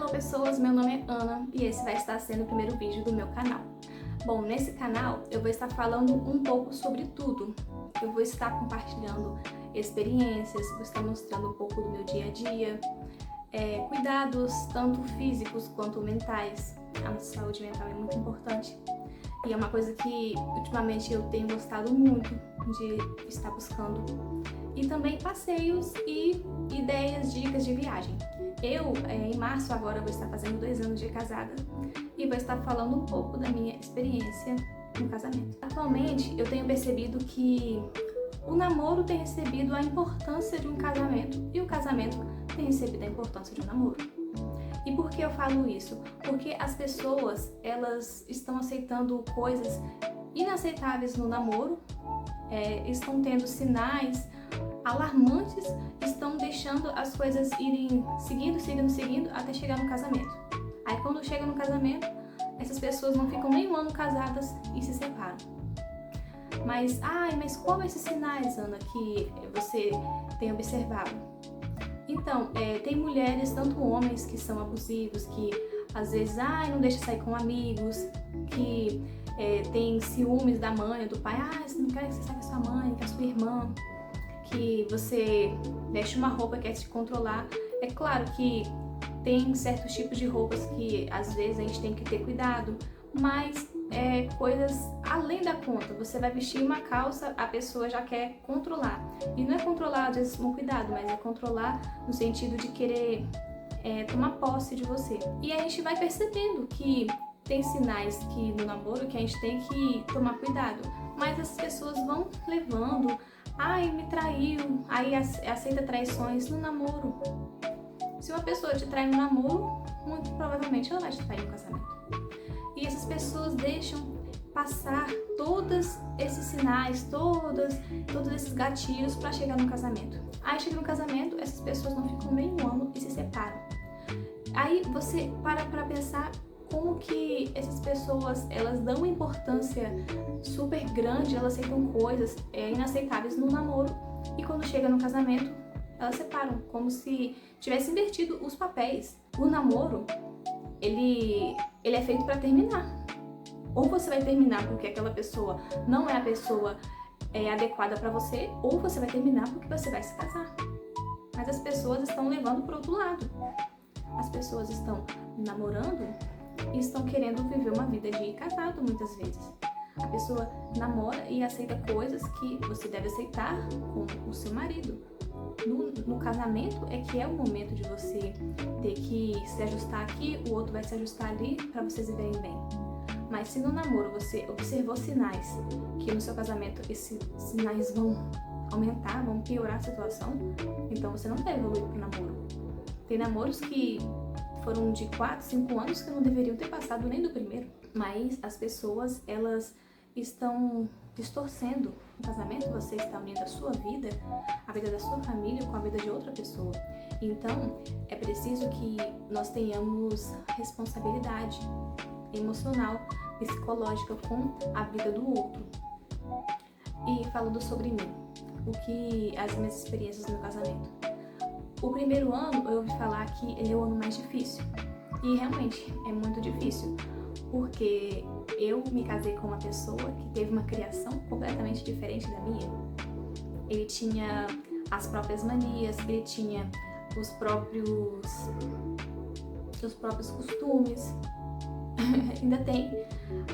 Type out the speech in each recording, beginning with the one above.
Olá pessoas, meu nome é Ana e esse vai estar sendo o primeiro vídeo do meu canal. Bom, nesse canal eu vou estar falando um pouco sobre tudo. Eu vou estar compartilhando experiências, vou estar mostrando um pouco do meu dia a dia, cuidados tanto físicos quanto mentais. A saúde mental é muito importante e é uma coisa que ultimamente eu tenho gostado muito de estar buscando. E também passeios e ideias, dicas de viagem. Eu, em março agora, vou estar fazendo 2 anos de casada e vou estar falando um pouco da minha experiência no casamento. Atualmente, eu tenho percebido que o namoro tem recebido a importância de um casamento e o casamento tem recebido a importância de um namoro. E por que eu falo isso? Porque as pessoas, elas estão aceitando coisas inaceitáveis no namoro, estão tendo sinais alarmantes, estão deixando as coisas irem seguindo até chegar no casamento. Aí quando chega no casamento, essas pessoas não ficam nem um ano casadas e se separam. Mas qual esses sinais, Ana, que você tem observado? Então, tem mulheres, tanto homens que são abusivos, que às vezes não deixa sair com amigos, que tem ciúmes da mãe ou do pai, você não quer que você saia com a sua mãe, com a sua irmã, que você veste uma roupa e quer se controlar. É claro que tem certos tipos de roupas que às vezes a gente tem que ter cuidado, mas coisas além da conta. Você vai vestir uma calça, a pessoa já quer controlar. E não é controlar às vezes com cuidado, mas é controlar no sentido de querer tomar posse de você. E a gente vai percebendo que tem sinais que no namoro que a gente tem que tomar cuidado, mas as pessoas vão levando. Me traiu, aí aceita traições no namoro. Se uma pessoa te trai no namoro, muito provavelmente ela vai te trair no casamento. E essas pessoas deixam passar todos esses sinais, todos esses gatilhos para chegar no casamento. Aí chega no casamento, essas pessoas não ficam nem um ano e se separam. Aí você para pensar como que essas pessoas, elas dão uma importância super grande, elas aceitam coisas inaceitáveis no namoro e quando chega no casamento, elas separam, como se tivesse invertido os papéis. O namoro, ele é feito para terminar. Ou você vai terminar porque aquela pessoa não é a pessoa adequada para você, ou você vai terminar porque você vai se casar. Mas as pessoas estão levando para o outro lado. As pessoas estão namorando e estão querendo viver uma vida de casado muitas vezes. A pessoa namora e aceita coisas que você deve aceitar com o seu marido. No casamento é que é o momento de você ter que se ajustar aqui, o outro vai se ajustar ali para vocês viverem bem. Mas se no namoro você observou sinais que no seu casamento esses sinais vão aumentar, vão piorar a situação, então você não deve evoluir pro namoro. Tem namoros que foram de 4, 5 anos que não deveriam ter passado nem do primeiro. Mas as pessoas, elas estão distorcendo o casamento. Você está unindo a sua vida, a vida da sua família com a vida de outra pessoa. Então, é preciso que nós tenhamos responsabilidade emocional, psicológica com a vida do outro. E falando sobre mim, as minhas experiências no casamento. O primeiro ano eu ouvi falar que ele é o ano mais difícil. E realmente é muito difícil, porque eu me casei com uma pessoa que teve uma criação completamente diferente da minha. Ele tinha as próprias manias, ele tinha os próprios costumes. Ainda tem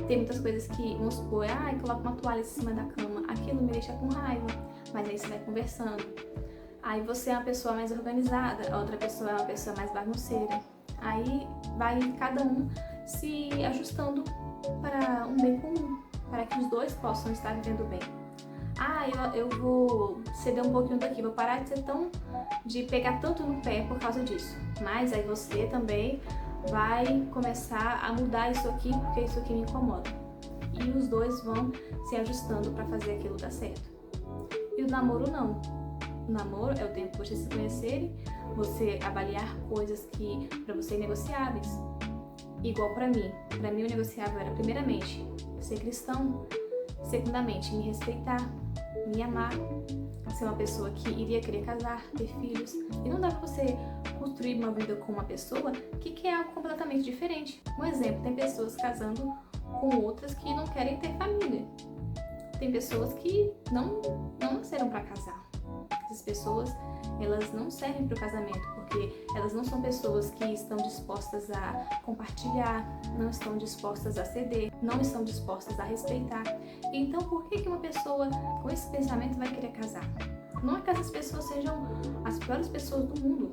muitas coisas que, vamos supor, coloca uma toalha em cima da cama, aquilo me deixa com raiva, mas aí você vai conversando. Aí você é uma pessoa mais organizada, a outra pessoa é uma pessoa mais bagunceira. Aí vai cada um se ajustando para um bem comum, para que os dois possam estar vivendo bem. Eu vou ceder um pouquinho daqui, vou parar de pegar tanto no pé por causa disso. Mas aí você também vai começar a mudar isso aqui, porque isso aqui me incomoda. E os dois vão se ajustando para fazer aquilo dar certo. E o namoro não. O namoro é o tempo de vocês se conhecerem, você avaliar coisas que para você negociáveis. Igual para mim o negociável era primeiramente ser cristão, segundamente me respeitar, me amar, ser uma pessoa que iria querer casar, ter filhos. E não dá pra você construir uma vida com uma pessoa que quer algo completamente diferente. Um exemplo, tem pessoas casando com outras que não querem ter família. Tem pessoas que não nasceram para casar. Essas pessoas, elas não servem para o casamento, porque elas não são pessoas que estão dispostas a compartilhar, não estão dispostas a ceder, não estão dispostas a respeitar. Então, por que uma pessoa com esse pensamento vai querer casar? Não é que essas pessoas sejam as piores pessoas do mundo,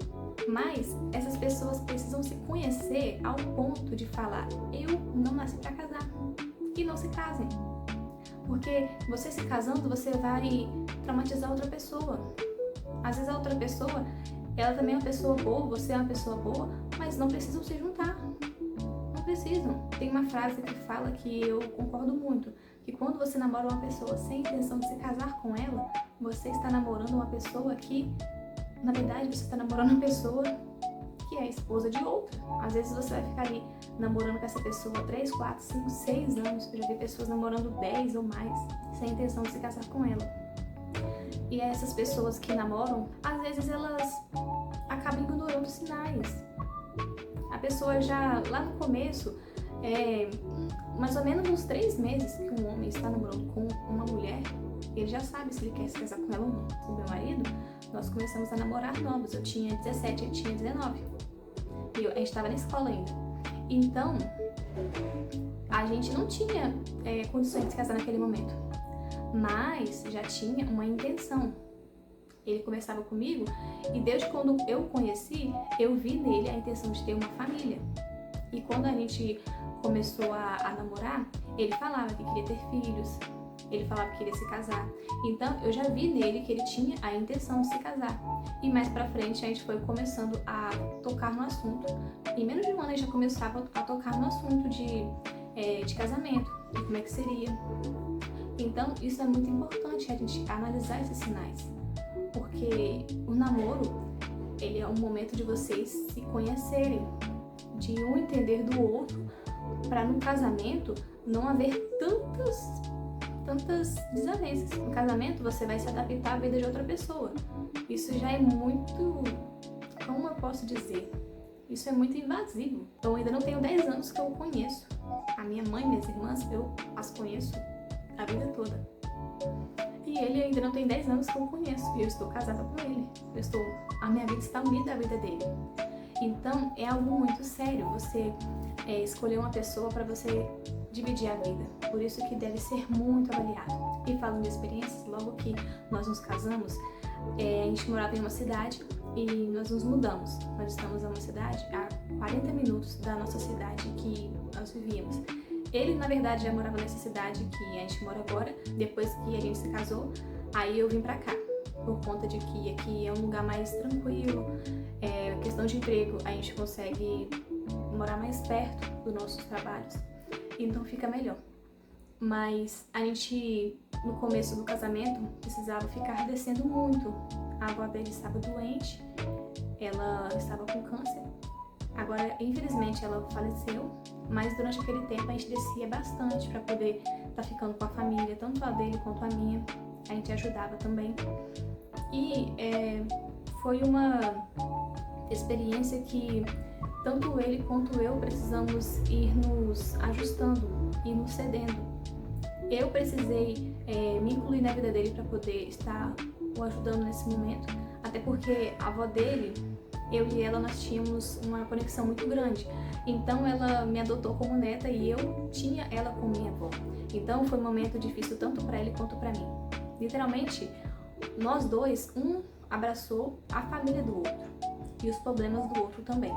mas essas pessoas precisam se conhecer ao ponto de falar: eu não nasci para casar, e não se casem. Porque você se casando, você vai traumatizar outra pessoa. Às vezes a outra pessoa, ela também é uma pessoa boa, você é uma pessoa boa, mas não precisam se juntar. Não precisam. Tem uma frase que fala que eu concordo muito, que quando você namora uma pessoa sem intenção de se casar com ela, você está namorando uma pessoa que, na verdade, você está namorando uma pessoa que é a esposa de outra. Às vezes você vai ficar ali namorando com essa pessoa 3, 4, 5, 6 anos. Eu já vi pessoas namorando 10 ou mais, sem intenção de se casar com ela. E essas pessoas que namoram, às vezes elas acabam ignorando os sinais. A pessoa já, lá no começo, mais ou menos uns 3 meses que um homem está namorando com uma mulher, ele já sabe se ele quer se casar com ela ou não. Com meu marido, nós começamos a namorar novos. Eu tinha 17, ele tinha 19. E a gente estava na escola ainda. Então, a gente não tinha condições de se casar naquele momento. Mas já tinha uma intenção. Ele conversava comigo e desde quando eu o conheci, eu vi nele a intenção de ter uma família. E quando a gente começou a namorar, ele falava que queria ter filhos, ele falava que queria se casar. Então eu já vi nele que ele tinha a intenção de se casar. E mais pra frente a gente foi começando a tocar no assunto. Em menos de um ano a gente já começava a tocar no assunto de casamento, de como é que seria. Então isso é muito importante, a gente analisar esses sinais. Porque o namoro, ele é um momento de vocês se conhecerem, de um entender do outro, para no casamento não haver tantas desavenças. No casamento você vai se adaptar à vida de outra pessoa. Isso já é muito, como eu posso dizer? Isso é muito invasivo. Então eu ainda não tenho 10 anos que eu o conheço. A minha mãe, minhas irmãs, eu as conheço a vida toda. E ele ainda não tem 10 anos que eu o conheço. E eu estou casada com ele. A minha vida está unida à vida dele. Então é algo muito sério você escolher uma pessoa para você dividir a vida. Por isso que deve ser muito avaliado. E falando de experiências, logo que nós nos casamos, a gente morava em uma cidade e nós nos mudamos. Nós estamos em uma cidade a 40 minutos da nossa cidade que nós vivíamos. Ele, na verdade, já morava nessa cidade que a gente mora agora. Depois que a gente se casou, aí eu vim pra cá. Por conta de que aqui é um lugar mais tranquilo, questão de emprego, a gente consegue morar mais perto dos nossos trabalhos, então fica melhor. Mas a gente, no começo do casamento, precisava ficar descendo muito. A avó dele estava doente, ela estava com câncer. Agora, infelizmente, ela faleceu, mas durante aquele tempo a gente descia bastante para poder estar ficando com a família, tanto a dele quanto a minha. A gente ajudava também. E foi uma experiência que tanto ele quanto eu precisamos ir nos ajustando e nos cedendo. Eu precisei me incluir na vida dele para poder estar o ajudando nesse momento, até porque a avó dele, eu e ela, nós tínhamos uma conexão muito grande. Então ela me adotou como neta e eu tinha ela como minha avó. Então foi um momento difícil tanto para ele quanto para mim. Literalmente, nós dois, um abraçou a família do outro e os problemas do outro também.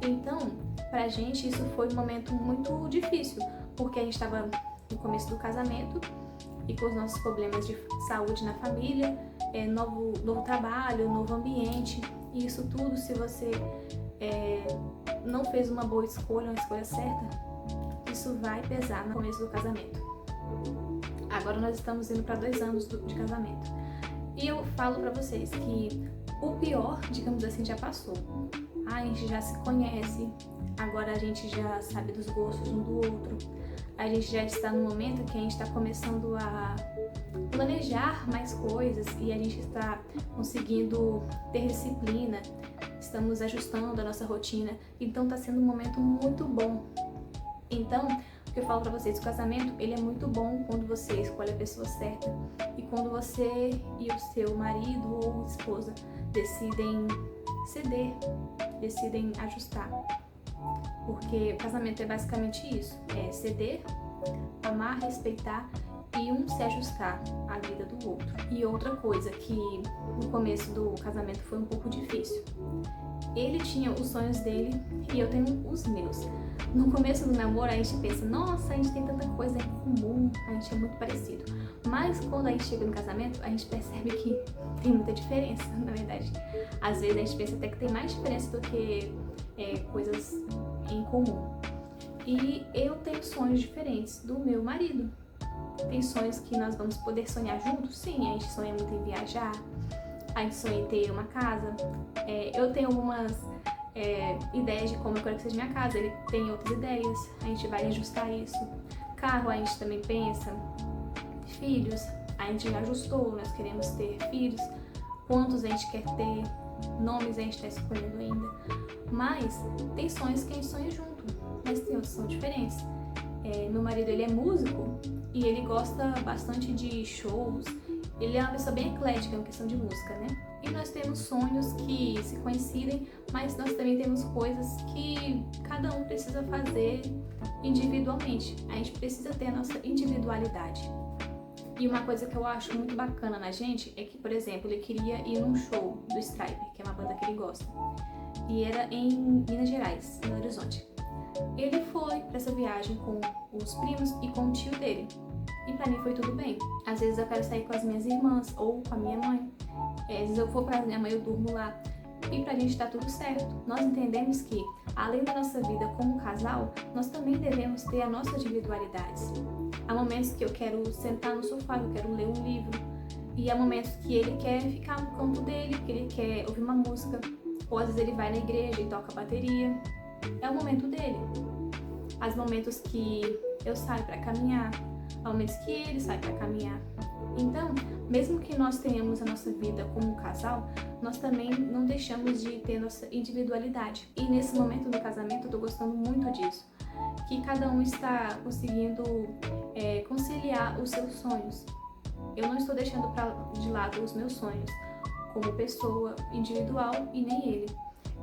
Então, pra gente isso foi um momento muito difícil, porque a gente estava no começo do casamento e com os nossos problemas de saúde na família, novo trabalho, novo ambiente, e isso tudo, se você não fez uma boa escolha, uma escolha certa, isso vai pesar no começo do casamento. Agora nós estamos indo para 2 anos de casamento. E eu falo pra vocês que o pior, digamos assim, já passou. A gente já se conhece, agora a gente já sabe dos gostos um do outro. A gente já está no momento que a gente está começando a planejar mais coisas e a gente está conseguindo ter disciplina, estamos ajustando a nossa rotina, então está sendo um momento muito bom. Então, o que eu falo para vocês, o casamento, ele é muito bom quando você escolhe a pessoa certa e quando você e o seu marido ou esposa decidem ceder, decidem ajustar. Porque o casamento é basicamente isso, é ceder, amar, respeitar e um se ajustar à vida do outro. E outra coisa que no começo do casamento foi um pouco difícil. Ele tinha os sonhos dele e eu tenho os meus. No começo do namoro a gente pensa, nossa, a gente tem tanta coisa em comum, a gente é muito parecido. Mas quando a gente chega no casamento, a gente percebe que tem muita diferença, na verdade. Às vezes a gente pensa até que tem mais diferença do que coisas em comum. E eu tenho sonhos diferentes do meu marido. Tem sonhos que nós vamos poder sonhar juntos? Sim, a gente sonha muito em viajar, a gente sonha em ter uma casa. Eu tenho algumas ideias de como eu quero que seja minha casa, ele tem outras ideias, a gente vai ajustar isso. Carro, a gente também pensa. Filhos, a gente já ajustou, nós queremos ter filhos. Quantos a gente quer ter? Nomes a gente está escolhendo ainda. Mas tem sonhos que a gente sonha junto, mas tem outros que são diferentes. Meu marido, ele é músico e ele gosta bastante de shows. Ele é uma pessoa bem eclética em questão de música, né? E nós temos sonhos que se coincidem, mas nós também temos coisas que cada um precisa fazer individualmente. A gente precisa ter a nossa individualidade. E uma coisa que eu acho muito bacana na gente é que, por exemplo, ele queria ir num show do Stripe, que é uma banda que ele gosta. E era em Minas Gerais, em Belo Horizonte. Ele foi para essa viagem com os primos e com o tio dele. E pra mim foi tudo bem. Às vezes eu quero sair com as minhas irmãs ou com a minha mãe. Às vezes eu vou pra minha mãe, eu durmo lá. E pra gente tá tudo certo. Nós entendemos que, além da nossa vida como casal, nós também devemos ter a nossa individualidade. Há momentos que eu quero sentar no sofá, eu quero ler um livro. E há momentos que ele quer ficar no canto dele, que ele quer ouvir uma música. Ou às vezes ele vai na igreja e toca bateria. É o momento dele. Há momentos que eu saio pra caminhar. Há momentos que ele sai para caminhar. Então, mesmo que nós tenhamos a nossa vida como casal, nós também não deixamos de ter nossa individualidade. E nesse momento do casamento eu tô gostando muito disso. Que cada um está conseguindo conciliar os seus sonhos. Eu não estou deixando de lado os meus sonhos como pessoa individual e nem ele.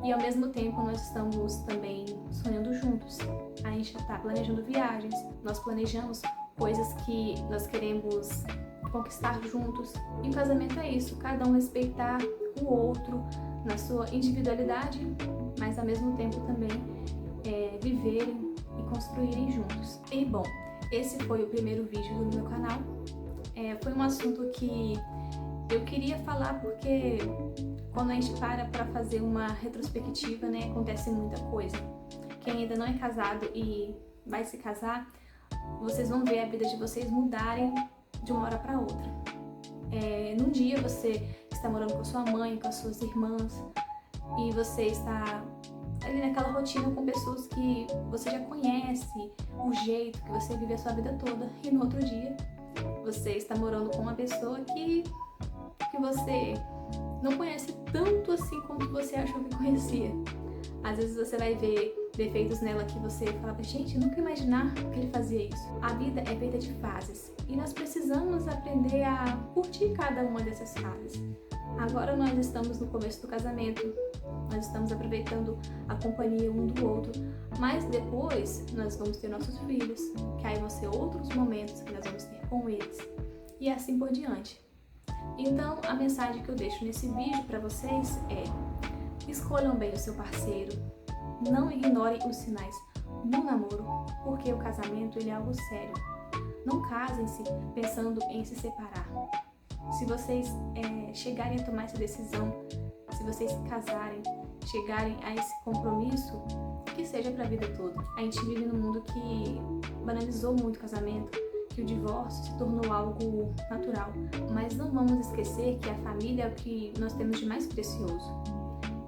E ao mesmo tempo nós estamos também sonhando juntos. A gente está planejando viagens, nós planejamos coisas que nós queremos conquistar juntos. E o casamento é isso, cada um respeitar o outro na sua individualidade, mas ao mesmo tempo também viverem e construírem juntos. E bom, esse foi o primeiro vídeo do meu canal. Foi um assunto que eu queria falar porque quando a gente para fazer uma retrospectiva, né, acontece muita coisa. Quem ainda não é casado e vai se casar, vocês vão ver a vida de vocês mudarem de uma hora para outra. Num dia você está morando com a sua mãe, com as suas irmãs, e você está ali naquela rotina com pessoas que você já conhece, o jeito que você vive a sua vida toda, e no outro dia você está morando com uma pessoa que você não conhece tanto assim como você achou que conhecia. Às vezes você vai ver defeitos nela que você falava, gente, eu nunca ia imaginar que ele fazia isso. A vida é feita de fases e nós precisamos aprender a curtir cada uma dessas fases. Agora nós estamos no começo do casamento, nós estamos aproveitando a companhia um do outro, mas depois nós vamos ter nossos filhos, que aí vão ser outros momentos que nós vamos ter com eles, e assim por diante. Então, a mensagem que eu deixo nesse vídeo para vocês é: escolham bem o seu parceiro, não ignorem os sinais no namoro, porque o casamento ele é algo sério. Não casem-se pensando em se separar. Se vocês chegarem a tomar essa decisão, se vocês se casarem, chegarem a esse compromisso, que seja para a vida toda. A gente vive num mundo que banalizou muito o casamento, que o divórcio se tornou algo natural. Mas não vamos esquecer que a família é o que nós temos de mais precioso.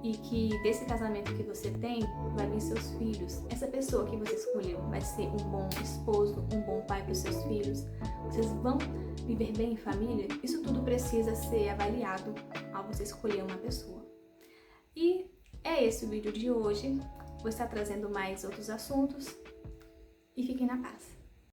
e que desse casamento que você tem vai vir seus filhos. Essa pessoa que você escolheu vai ser um bom esposo, um bom pai para os seus filhos. Vocês vão viver bem em família? Isso tudo precisa ser avaliado ao você escolher uma pessoa. E é esse o vídeo de hoje. Vou estar trazendo mais outros assuntos e fiquem na paz.